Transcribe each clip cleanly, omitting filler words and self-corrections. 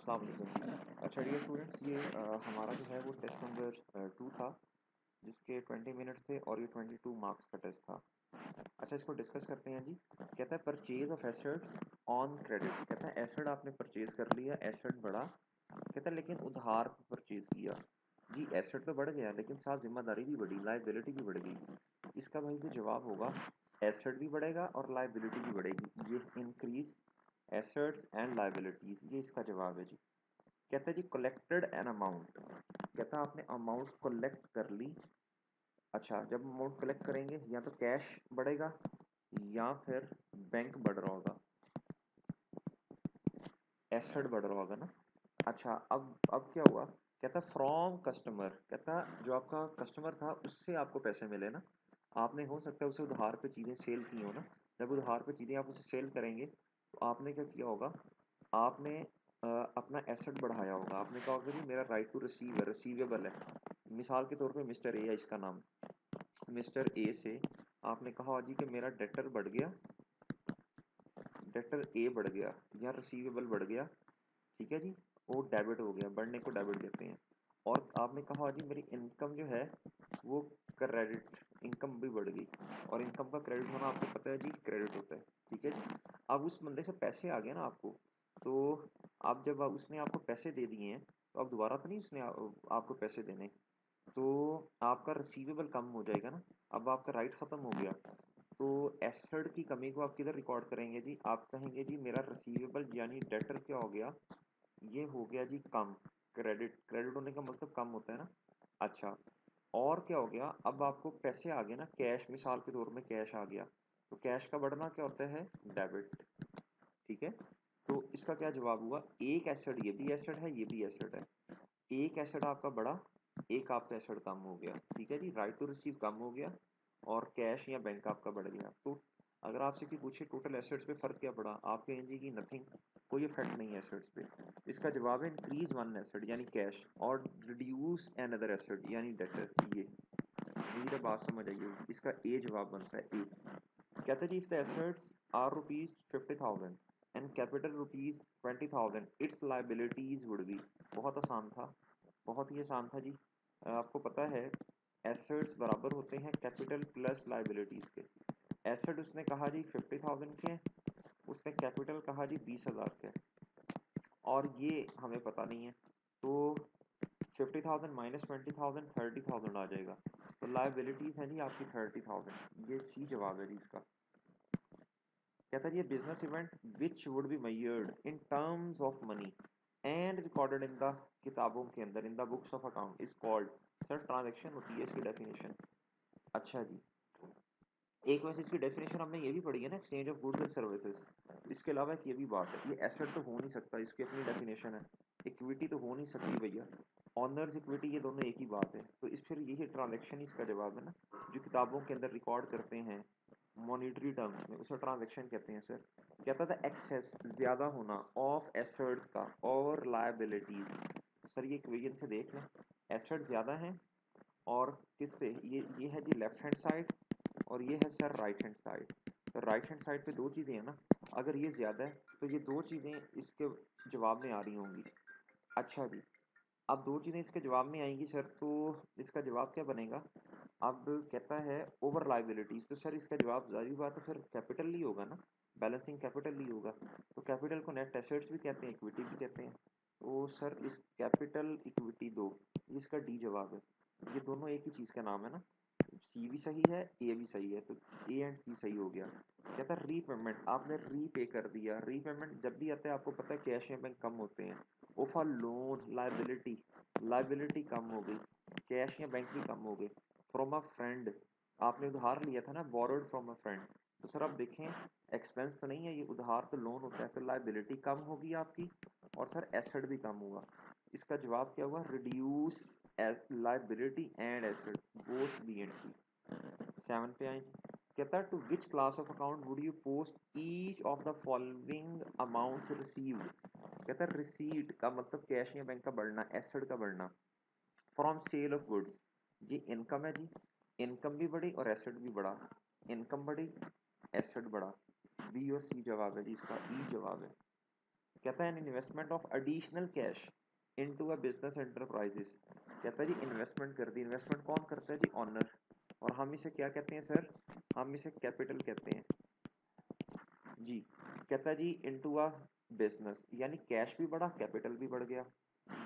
अस्सलाम वालेकुम जी। अच्छा डियर स्टूडेंट्स, ये हमारा जो है वो टेस्ट नंबर 2 था, जिसके 20 मिनट्स थे और ये 22 मार्क्स का टेस्ट था। अच्छा, इसको डिस्कस करते हैं जी। कहता है purchase of assets on credit. कहता है एसेट आपने परचेज कर लिया, एसेट बढ़ा। कहता है लेकिन उधार पर परचेज किया। जी एसेट तो बढ़ गया लेकिन साथ जिम्मेदारी भी बढ़ी, लाइबिलिटी भी बढ़ गई। इसका भाई जो जवाब होगा, एसेट भी बढ़ेगा और लाइबिलिटी भी बढ़ेगी। ये इंक्रीज एसेट्स एंड लाइबिलिटीज, ये इसका जवाब है जी। कहता है जी कलेक्टेड एन अमाउंट। कहता है आपने अमाउंट कलेक्ट कर ली। अच्छा, जब अमाउंट कलेक्ट करेंगे या तो कैश बढ़ेगा या फिर बैंक बढ़ रहा होगा, एसेट बढ़ रहा होगा ना। अच्छा, अब क्या हुआ? कहता फ्रॉम कस्टमर। कहता जो आपका कस्टमर था उससे आपको पैसे मिले ना। आपने हो सकता है उसे उधार पे चीज़ें सेल की हो ना। जब उधार पे चीज़ें आप उसे सेल करेंगे तो आपने क्या किया होगा, आपने अपना एसेट बढ़ाया होगा। आपने कहा होगा जी मेरा राइट टू रिसीव है, रिसीवेबल है। मिसाल के तौर पे मिस्टर ए है इसका नाम। मिस्टर ए से आपने कहा जी कि मेरा डेटर बढ़ गया, डेटर ए बढ़ गया या रिसीवेबल बढ़ गया। ठीक है जी, वो डेबिट हो गया, बढ़ने को डेबिट कहते हैं। और आपने कहा जी मेरी इनकम जो है वो क्रेडिट, इनकम भी बढ़ गई। और इनकम का क्रेडिट होना आपको पता है जी, क्रेडिट होता है। ठीक है जी, अब उस बंदे से पैसे आ गए ना आपको, तो अब जब उसने आपको पैसे दे दिए हैं तो अब दोबारा तो नहीं उसने आपको पैसे देने, तो आपका रिसीवेबल कम हो जाएगा ना। अब आपका राइट ख़त्म हो गया, तो एसेट की कमी को आप किधर रिकॉर्ड करेंगे जी? आप कहेंगे जी मेरा रिसीवेबल यानी डेटर क्या हो गया, ये हो गया जी कम। क्रेडिट, क्रेडिट होने का मतलब कम होता है ना। अच्छा, और क्या हो गया, अब आपको पैसे आ गए ना, कैश, मिसाल के तौर में कैश आ गया, तो कैश का बढ़ना क्या होता है, डेबिट। ठीक है, तो इसका क्या जवाब हुआ, एक एसेट, ये भी एसेट है, ये भी एसेट है। एक एसेट आपका बढ़ा, एक आपका एसेट कम हो गया। ठीक है जी, राइट टू रिसीव कम हो गया और कैश या बैंक आपका बढ़ गया। तो अगर आपसे कि पूछे टोटल एसेट्स पे फर्क क्या पड़ा, आप कहेंगे कि नथिंग, कोई इफेक्ट नहीं है एसेट्स पे। इसका जवाब है इंक्रीज वन एसेट यानी कैश और रिड्यूस एन अदर एसेट यानी डेटर। ये उम्मीद है बात समझ आई होगी। इसका ए जवाब बनता है ए। कहते हैं जी if the assets are rupees 50,000 and capital rupees 20,000 its liabilities would be. बहुत आसान था, बहुत ही आसान था जी। आपको पता है एसेट्स बराबर होते हैं कैपिटल प्लस लाइबिलिटीज के। एसेट उसने कहा जी 50,000 के, उसने कैपिटल कहा जी 20,000 के, और ये हमें पता नहीं है, तो 50,000 माइनस 20,000 30,000 आ जाएगा। तो लाइबिलिटीज है जी आपकी 30,000। ये सी जवाब है जी इसका। कहता है ये business event which would be measured in terms of money and recorded in the किताबों के अंदर, in the books of account is called. Sir transaction होती है इसकी डेफिनेशन। अच्छा जी, एक वैसे इसकी डेफिनेशन हमने ये भी पढ़ी है ना, exchange of goods and services. इसके अलावा एक ये भी बात है, ये एसेट तो हो नहीं सकता, इसकी अपनी डेफिनेशन है। इक्विटी तो हो नहीं सकती भैया, ऑनर्स इक्विटी ये दोनों एक ही बात है। तो इस फिर यही ट्रांजैक्शन इसका जवाब है ना, जो किताबों के अंदर रिकॉर्ड करते हैं मॉनिटरी टर्म्स में, उसे ट्रांजैक्शन कहते हैं सर। कहता था एक्सेस, ज़्यादा होना, ऑफ एसेट्स का और लायबिलिटीज़। सर ये इक्वेशन से देख लें, एसेट ज़्यादा हैं और किससे, ये है जी लेफ्ट हैंड साइड और ये है सर राइट हैंड साइड। तो राइट हैंड साइड पे दो चीज़ें हैं ना, अगर ये ज़्यादा है तो ये दो चीज़ें इसके जवाब में आ रही होंगी। अच्छा जी, अब दो चीज़ें इसके जवाब में आएंगी सर, तो इसका जवाब क्या बनेगा? अब कहता है ओवर लाइबिलिटीज़, तो सर इसका जवाब जाहिर बात है फिर कैपिटल ही होगा ना, बैलेंसिंग कैपिटल ही होगा। तो कैपिटल को नेट एसेट्स भी कहते हैं, इक्विटी भी कहते हैं। तो सर इस कैपिटल इक्विटी दो, इसका डी जवाब है। ये दोनों एक ही चीज़ का नाम है ना, सी भी सही है ए भी सही है, तो ए एंड सी सही हो गया। कहता है रीपेमेंट, आपने रीपे कर दिया। रीपेमेंट जब भी आता है आपको पता है कैश या बैंक कम होते हैं। Of a loan, liability, liability कम हो गई, कैश या बैंक भी कम हो गए। फ्रॉम अ फ्रेंड, आपने उधार लिया था ना, बोरोड फ्रॉम अ फ्रेंड, तो सर आप देखें एक्सपेंस तो नहीं है, ये उधार तो लोन होता है, तो लाइबिलिटी कम होगी आपकी और सर एसेट भी कम होगा। इसका जवाब क्या हुआ, reduce liability and asset both B and C. 7 पे आए। कहता है to which class of account would you post each of the following amounts received. कहता है रिसीट का मतलब कैश या बैंक का बढ़ना, एसेट का बढ़ना। फ्रॉम सेल ऑफ गुड्स, ये इनकम है जी, इनकम भी बढ़ी और एसेट भी बढ़ा, इनकम बढ़ी एसेट बढ़ा। बी और सी जवाब है जी इसका, ई जवाब है। कहता है an investment of additional cash into a business enterprises. कहता है जी इन्वेस्टमेंट कर दी, इन्वेस्टमेंट कौन करता है जी? ऑनर। और हम इसे क्या कहते हैं सर? हम इसे कैपिटल कहते हैं जी। कहता है जी इनटू अ बिजनेस, यानी कैश भी बढ़ा, कैपिटल भी बढ़ गया।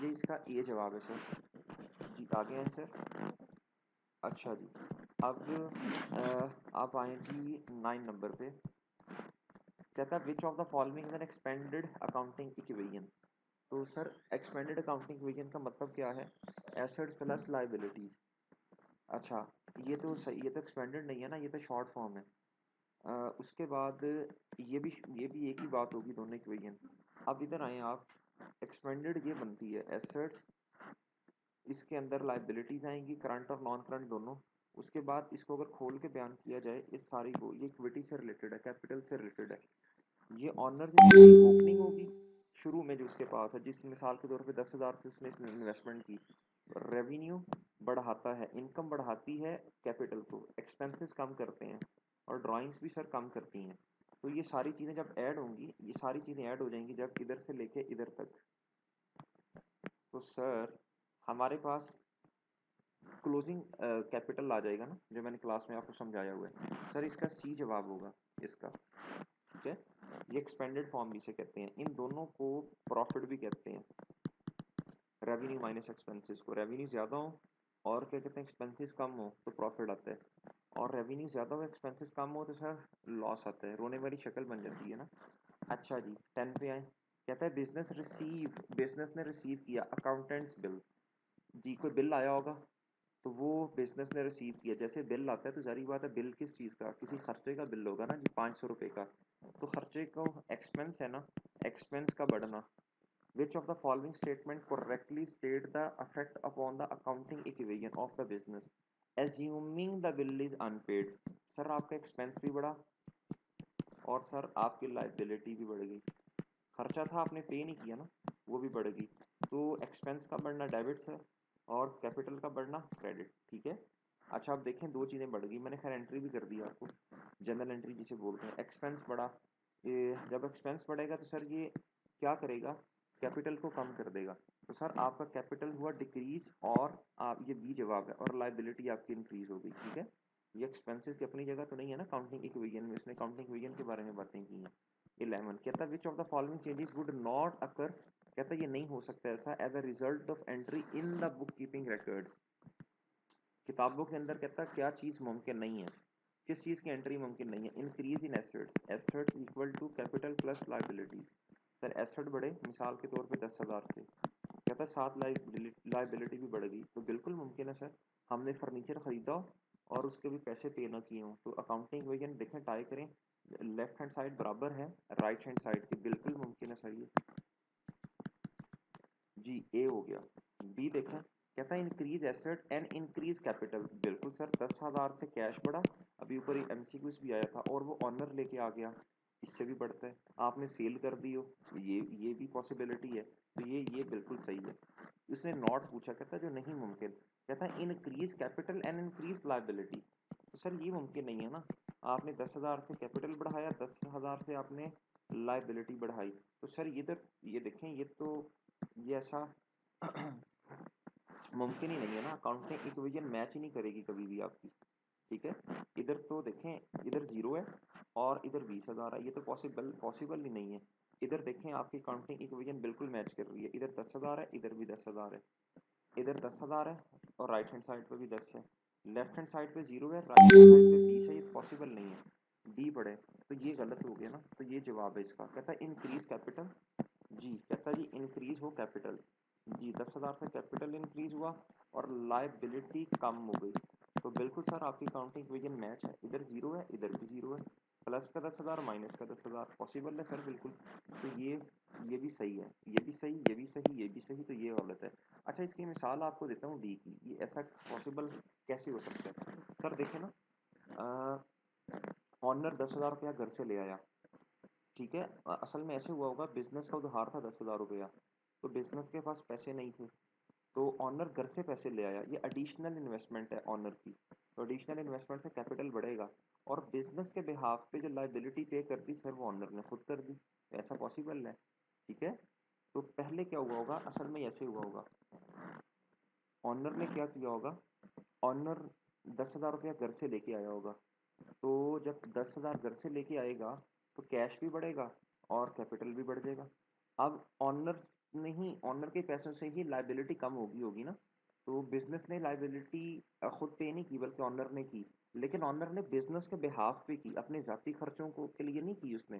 ये इसका ए जवाब है सर जी। आगे हैं सर। अच्छा जी, अब आप आए जी 9 नंबर पे। कहता है which of the following is an expanded accounting equation. तो सर एक्सपेंडेड अकाउंटिंग इक्वेशन का मतलब क्या है? Assets plus liabilities. अच्छा, ये तो सही, ये तो एक्सपेंडेड नहीं है ना, ये तो शॉर्ट फॉर्म है। उसके बाद ये भी एक ही बात होगी दोनों इक्वेशन। अब इधर आए आप, एक्सपेंडेड ये बनती है एसेट्स, इसके अंदर लाइबिलिटीज आएंगी, करंट और नॉन करंट दोनों। उसके बाद इसको अगर खोल के बयान किया जाए इस सारी को, ये इक्विटी से रिलेटेड है, कैपिटल से रिलेटेड है। ये ऑनर से ओपनिंग होगी शुरू में जो उसके पास है, जिस मिसाल के तौर पे 10,000 से उसने इन्वेस्टमेंट की। रेवेन्यू बढ़ाता है, इनकम बढ़ाती है कैपिटल को, एक्सपेंसेस कम करते हैं और ड्राइंग्स भी सर कम करती हैं। तो ये सारी चीज़ें जब ऐड होंगी, ये सारी चीज़ें ऐड हो जाएंगी जब इधर से लेके इधर तक। तो सर हमारे पास क्लोजिंग कैपिटल आ जाएगा ना, जो मैंने क्लास में आपको समझाया हुआ है सर। इसका सी जवाब होगा इसका, ठीक है। ये एक्सपेंडेड फॉर्म भी इसे कहते हैं। इन दोनों को प्रॉफिट भी कहते हैं, रेवेन्यू माइनस एक्सपेंसेस को। रेवेन्यू ज़्यादा हो और क्या कहते हैं एक्सपेंसेस कम हो तो प्रॉफिट आता है, और रेवेन्यू ज़्यादा हो एक्सपेंसेस कम हो तो सर लॉस आता है। रोने वाली शक्ल बन जाती है ना। अच्छा जी 10 पे आए। कहता है बिजनेस ने रिसीव किया अकाउंटेंट्स बिल। जी कोई बिल आया होगा तो वो बिजनेस ने रिसीव किया। जैसे बिल आता है तो जारी बात है, बिल किस चीज़ का? किसी खर्चे का बिल होगा ना जी, 500 रुपये का। तो खर्चे को एक्सपेंस है ना, एक्सपेंस का बढ़ना। Which of the following statement correctly state the affect upon the accounting equation of the business assuming the bill is unpaid. Sir आपका एक्सपेंस भी बढ़ा और सर आपकी लाइबिलिटी भी बढ़ गई। खर्चा था आपने पे नहीं किया ना, वो भी बढ़ गई। तो एक्सपेंस का बढ़ना डेबिट है और कैपिटल का बढ़ना क्रेडिट, ठीक है। अच्छा आप देखें दो चीज़ें बढ़ गई, मैंने खैर एंट्री भी कर दी आपको, जनरल एंट्री जिसे बोलते हैं। एक्सपेंस बढ़ा, ये जब एक्सपेंस बढ़ेगा तो सर ये क्या करेगा? कैपिटल को कम कर देगा। तो सर आपका कैपिटल हुआ डिक्रीज, और आप ये बी जवाब है, और लाइबिलिटी आपकी इंक्रीज हो गई, ठीक है। ये एक्सपेंसेस की अपनी जगह तो नहीं है ना काउंटिंग इक्वेशन में, उसने काउंटिंग इक्वेशन के बारे में बातें की हैं। 11 कहता है which of the following changes would not occur. कहता है ये नहीं हो सकता ऐसा as a result of entry in the book keeping records. किताबों के अंदर कहता है क्या चीज़ मुमकिन नहीं है, किस चीज़ की एंट्री मुमकिन नहीं है? Increase in assets, assets equal to capital plus liabilities. Sir asset बढ़े मिसाल के तौर पे 10,000 से, कहता है साथ लाइबिलिटी भी बढ़ गई, तो बिल्कुल मुमकिन है सर। हमने फर्नीचर खरीदा और उसके भी पैसे पे ना किए हों, तो अकाउंटिंग इक्वेशन देखें टाई करें, लेफ्ट हैंड साइड बराबर है राइट हैंड साइड के, बिल्कुल मुमकिन है सर ये जी। ए हो गया। बी देखें, कहता है increase asset and increase capital. बिल्कुल सर 10,000 से कैश बढ़ा, अभी ऊपर एमसीक्यूज भी आया था, और वो ऑनर लेके आ गया, इससे भी बढ़ता है। आपने सेल कर दी हो, ये भी पॉसिबिलिटी है, तो ये बिल्कुल सही है। उसने नॉट पूछा, कहता है जो नहीं मुमकिन, कहता है increase capital and increase liability. तो सर ये मुमकिन नहीं है ना, आपने 10,000 से कैपिटल बढ़ाया, 10,000 से आपने लाइबिलिटी बढ़ाई, तो सर इधर ये देखें, ये ऐसा मुमकिन ही नहीं है ना। अकाउंटिंग इक्वेशन मैच ही नहीं करेगी कभी भी आपकी, ठीक है। इधर तो देखें, इधर 0 है और इधर 20,000 है, ये तो पॉसिबल ही नहीं है। इधर देखें आपकी अकाउंटिंग इक्वेशन बिल्कुल मैच कर रही है, इधर 10,000 है, इधर भी 10,000 है, इधर 10,000 है और राइट हैंड साइड पे भी 10 है। लेफ्ट हैंड साइड पे 0 है, राइट हैंड साइड पे 20 है, ये पॉसिबल नहीं है। डी बढ़े तो ये गलत हो गया ना, तो ये जवाब है इसका। कहता है इंक्रीज कैपिटल जी, कहता है जी इंक्रीज हो कैपिटल जी, 10,000 से कैपिटल इंक्रीज हुआ और लाइबिलिटी कम हो गई, तो बिल्कुल सर आपकी काउंटिंग इक्वेशन मैच है। इधर 0 है, इधर भी 0 है, प्लस का 10,000 माइनस का 10,000 पॉसिबल है सर बिल्कुल। तो ये भी सही है, ये भी सही, ये भी सही, ये भी सही, तो ये गलत है। अच्छा इसकी मिसाल आपको देता हूँ डी की, ये ऐसा पॉसिबल कैसे हो सकता है? सर देखें ना, ऑनर 10,000 रुपया घर से ले आया, ठीक है। असल में ऐसे हुआ होगा, बिजनेस का उधार था 10,000 रुपया, तो बिजनेस के पास पैसे नहीं थे, तो ऑनर घर से पैसे ले आया, ये एडिशनल इन्वेस्टमेंट है ऑनर की। तो एडिशनल इन्वेस्टमेंट से कैपिटल बढ़ेगा, और बिजनेस के बिहाफ पे जो लाइबिलिटी पे कर दी सर वो ऑनर ने खुद कर दी, ऐसा पॉसिबल है, ठीक है। तो पहले क्या हुआ होगा, असल में ऐसे हुआ होगा, ऑनर ने क्या किया होगा, ऑनर 10,000 रुपया घर से लेके आया होगा। तो जब 10,000 घर से लेके आएगा तो कैश भी बढ़ेगा और कैपिटल भी बढ़ जाएगा। अब ऑनर्स ने ही, ऑनर के पैसों से ही लाइबिलिटी कम होगी होगी ना। तो बिजनेस ने लाइबिलिटी खुद पे नहीं की बल्कि ऑनर ने की। लेकिन ऑनर ने बिजनेस के बिहाफ पे की, अपने ज़ाती खर्चों को के लिए नहीं की उसने,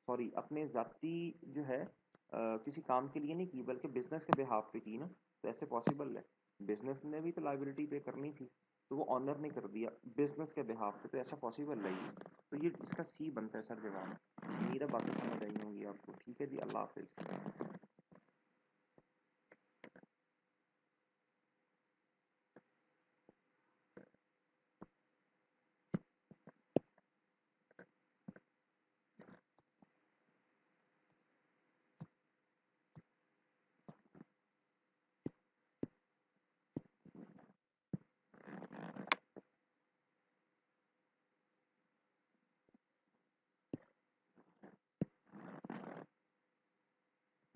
सॉरी अपने ज़ाती जो है किसी काम के लिए नहीं की बल्कि बिजनेस के बिहाफ पे की ना। तो ऐसे पॉसिबल है, बिजनेस ने भी तो लाइबिलिटी पे करनी थी, तो वो ऑनर ने कर दिया बिजनेस के बिहाफ पे, तो ऐसा पॉसिबल नहीं है। तो ये इसका सी बनता है सर जवाब। उम्मीद है बातें समझ आई होंगी आपको। ठीक है जी, अल्लाह हाफिज़।